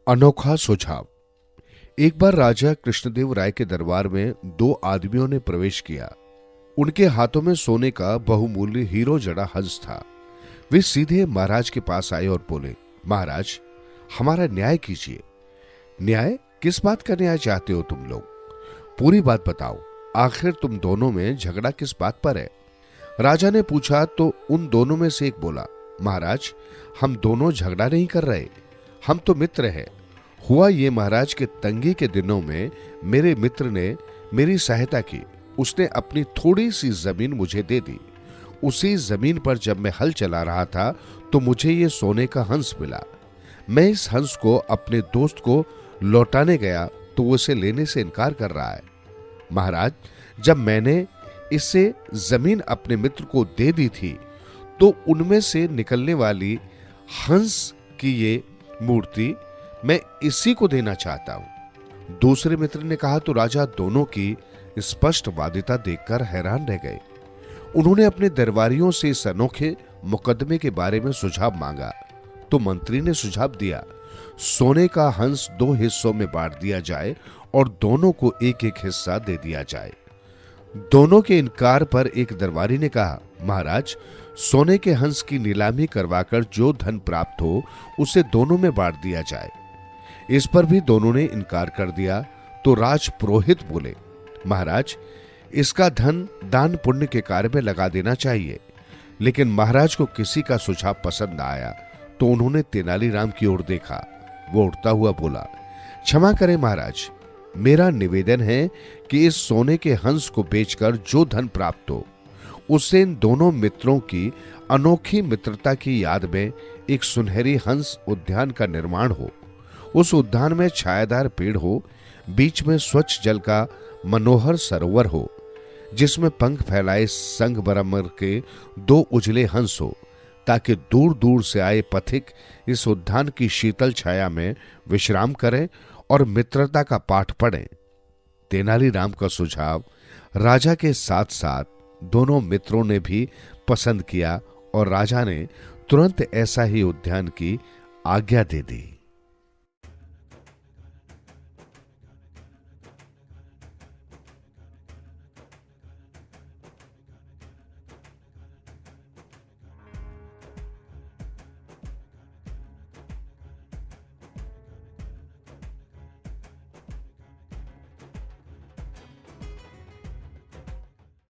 अनोखा सुझाव। एक बार राजा कृष्णदेव राय के दरबार में दो आदमियों ने प्रवेश किया। उनके हाथों में सोने का बहुमूल्य हीरो जड़ा हंस था। वे सीधे महाराज के पास आए और बोले, महाराज, हमारा न्याय कीजिए। न्याय? किस बात का न्याय चाहते हो तुम लोग? पूरी बात बताओ। आखिर तुम दोनों में झगड़ा किस बात पर है? राजा ने पूछा तो उन दोनों में से एक बोला, महाराज, हम दोनों झगड़ा नहीं कर रहे, हम तो मित्र हैं। हुआ ये, महाराज के तंगी के दिनों में मेरे मित्र ने मेरी सहायता की। उसने अपनी थोड़ी सी जमीन मुझे दे दी। उसी जमीन पर जब मैं हल चला रहा था तो मुझे ये सोने का हंस मिला। मैं इस हंस को अपने दोस्त को लौटाने गया तो वो इसे लेने से इनकार कर रहा है। महाराज, जब मैंने इससे जमीन अपने मित्र को दे दी थी तो उनमें से निकलने वाली हंस की ये मूर्ति मैं इसी को देना चाहता हूं। दूसरे मित्र ने कहा तो राजा दोनों की स्पष्ट वादिता देखकर हैरान रह गए। उन्होंने अपने दरबारियों से इस अनोखे मुकदमे के बारे में सुझाव मांगा तो मंत्री ने सुझाव दिया, सोने का हंस दो हिस्सों में बांट दिया जाए और दोनों को एक एक हिस्सा दे दिया जाए। दोनों के इनकार पर एक दरबारी ने कहा, महाराज, सोने के हंस की नीलामी करवाकर जो धन प्राप्त हो उसे दोनों में बांट दिया जाए। इस पर भी दोनों ने इनकार कर दिया तो राज पुरोहित बोले, महाराज, इसका धन दान पुण्य के कार्य में लगा देना चाहिए। लेकिन महाराज को किसी का सुझाव पसंद न आया तो उन्होंने तेनालीराम की ओर देखा। वो उठता हुआ बोला, क्षमा करें महाराज, मेरा निवेदन है कि इस सोने के हंस को बेचकर जो धन प्राप्त हो उससे इन दोनों मित्रों की अनोखी मित्रता की याद में एक सुनहरी हंस उद्यान का निर्माण हो। उस उद्यान में छायादार पेड़ हो, बीच में स्वच्छ जल का मनोहर सरोवर हो जिसमें पंख फैलाए संगमरमर के दो उजले हंस हो, ताकि दूर दूर से आए पथिक इस उद्यान की शीतल छाया में विश्राम करें और मित्रता का पाठ पढ़ें। तेनालीराम का सुझाव राजा के साथ साथ दोनों मित्रों ने भी पसंद किया और राजा ने तुरंत ऐसा ही उद्यान की आज्ञा दे दी।